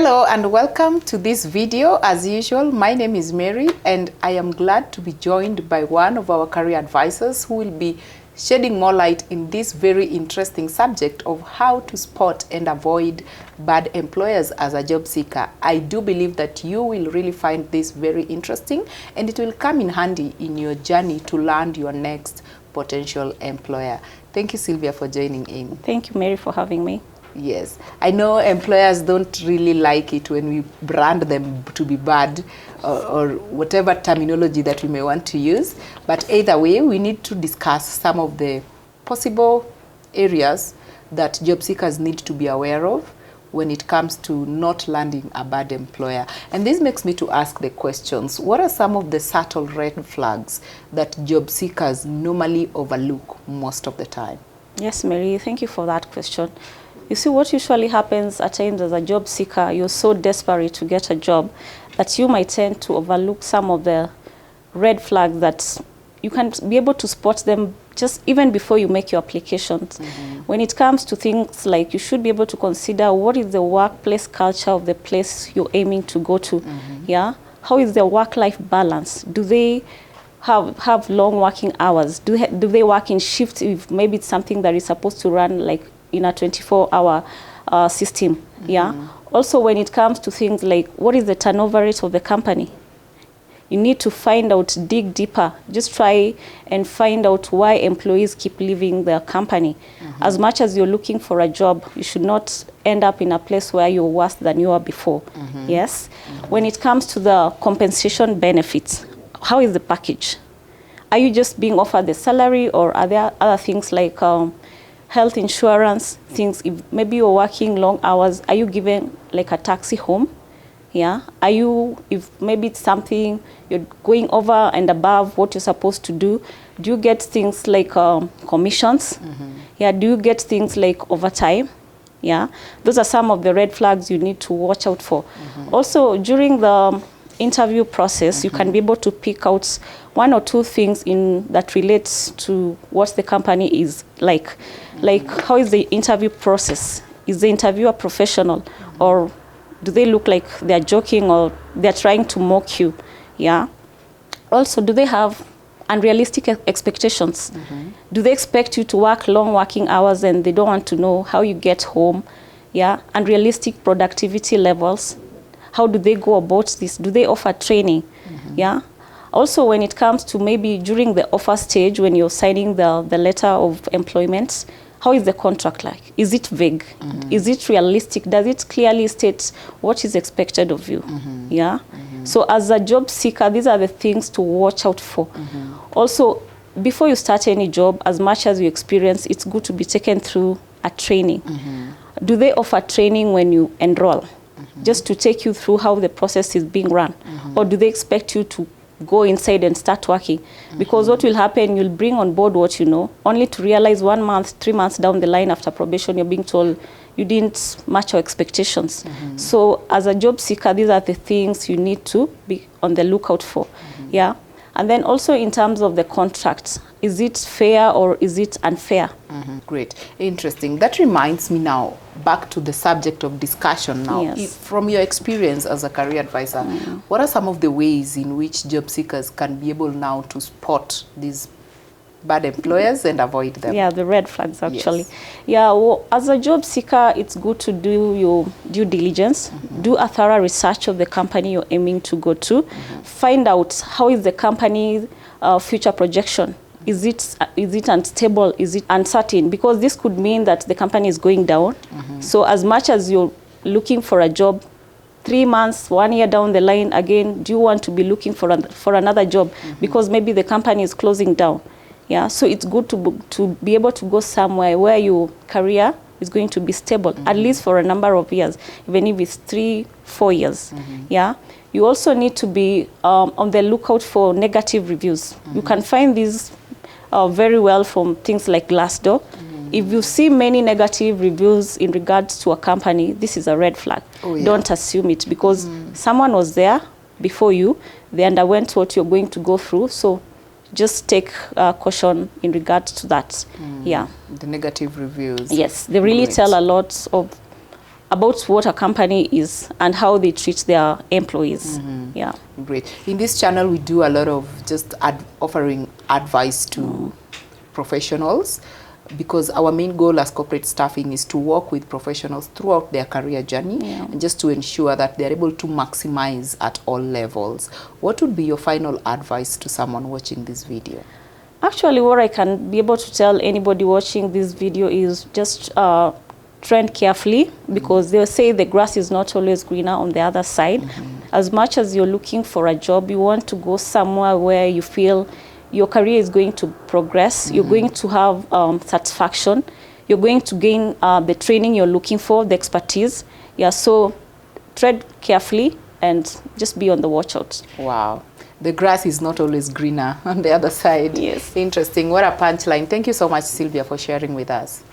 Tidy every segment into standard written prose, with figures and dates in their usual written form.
Hello and welcome to this video. As usual, my name is Mary and I am glad to be joined by one of our career advisors who will be shedding more light in this very interesting subject of how to spot and avoid bad employers as a job seeker. I do believe that you will really find this very interesting and it will come in handy in your journey to land your next potential employer. Thank you, Sylvia, for joining in. Thank you, Mary, for having me. Yes, I know employers don't really like it when we brand them to be bad or whatever terminology that we may want to use. But either way, we need to discuss some of the possible areas that job seekers need to be aware of when it comes to not landing a bad employer. And this makes me to ask the questions. What are some of the subtle red flags that job seekers normally overlook most of the time? Yes, Mary, thank you for that question. You see, what usually happens at times as a job seeker, you're so desperate to get a job that you might tend to overlook some of the red flags that you can be able to spot them just even before you make your applications. When it comes to things like, you should be able to consider what is the workplace culture of the place you're aiming to go to. Yeah, how is their work-life balance? Do they have long working hours? Do they work in shifts? If maybe it's something that is supposed to run like in a 24-hour system. Yeah. Also, when it comes to things like what is the turnover rate of the company, you need to find out, dig deeper. Just try and find out why employees keep leaving their company. As much as you're looking for a job, you should not end up in a place where you're worse than you were before. Yes. When it comes to the compensation benefits, how is the package? Are you just being offered the salary, or are there other things like health insurance, things, if maybe you're working long hours, are you given like a taxi home? Yeah. Are you, if maybe it's something you're going over and above what you're supposed to do you get things like commissions? Yeah. Do you get things like overtime? Yeah. Those are some of the red flags you need to watch out for. Also, during the interview process, you can be able to pick out one or two things that relates to what the company is like. Like, how is the interview process? Is the interviewer professional, or do they look like they're joking or they're trying to mock you? Yeah. Also, do they have unrealistic expectations? Do they expect you to work long working hours and they don't want to know how you get home? Yeah. Unrealistic productivity levels. How do they go about this? Do they offer training? Yeah. Also, when it comes to maybe during the offer stage, when you're signing the letter of employment, how is the contract like? Is it vague? Is it realistic? Does it clearly state what is expected of you? Yeah. So as a job seeker, these are the things to watch out for. Also, before you start any job, as much as you experience, it's good to be taken through a training. Do they offer training when you enroll? Just to take you through how the process is being run? Or do they expect you to go inside and start working? Because what will happen, you'll bring on board what you know, only to realize 1 month, 3 months down the line after probation, you're being told you didn't match your expectations. So as a job seeker, these are the things you need to be on the lookout for. Yeah. And then also in terms of the contract, is it fair or is it unfair? Great. Interesting. That reminds me now, back to the subject of discussion now. Yes. From your experience as a career advisor, what are some of the ways in which job seekers can be able now to spot these bad employers and avoid them? Yeah, the red flags actually. Yes. Yeah, well, as a job seeker, it's good to do your due diligence, do a thorough research of the company you're aiming to go to, find out how is the company's future projection. Is it unstable? Is it uncertain? Because this could mean that the company is going down. So as much as you're looking for a job, 3 months, 1 year down the line, again, do you want to be looking for another job? Because maybe the company is closing down. Yeah, so it's good to be able to go somewhere where your career is going to be stable, at least for a number of years, even if it's 3-4 years. Yeah. You also need to be on the lookout for negative reviews. You can find these very well from things like Glassdoor. If you see many negative reviews in regards to a company, this is a red flag. Don't assume it, because someone was there before you, they underwent what you're going to go through. So just take caution in regards to that. Yeah. The negative reviews. Yes, they really tell a lot of about what a company is and how they treat their employees. Yeah. Great. In this channel, we do a lot of just offering advice to professionals, because our main goal as corporate staffing is to work with professionals throughout their career journey, and just to ensure that they're able to maximize at all levels. What would be your final advice to someone watching this video? Actually, what I can be able to tell anybody watching this video is just tread carefully, because they'll say the grass is not always greener on the other side. As much as you're looking for a job, you want to go somewhere where you feel your career is going to progress, you're going to have satisfaction, you're going to gain the training you're looking for, the expertise. Yeah, so tread carefully and just be on the watch out. Wow. The grass is not always greener on the other side. Yes. Interesting. What a punchline. Thank you so much, Sylvia, for sharing with us.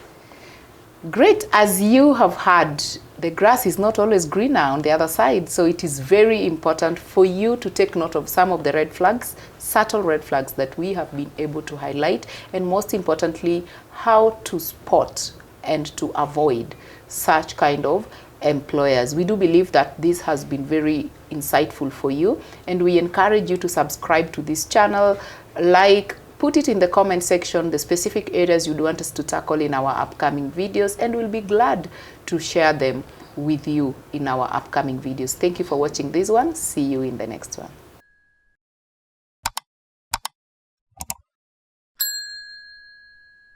Great. As you have heard, the grass is not always greener on the other side. So it is very important for you to take note of some of the red flags, subtle red flags that we have been able to highlight, and most importantly, how to spot and to avoid such kind of employers. We do believe that this has been very insightful for you, and we encourage you to subscribe to this channel, put it in the comment section the specific areas you'd want us to tackle in our upcoming videos, and we'll be glad to share them with you in our upcoming videos. Thank you for watching this one. See you in the next one.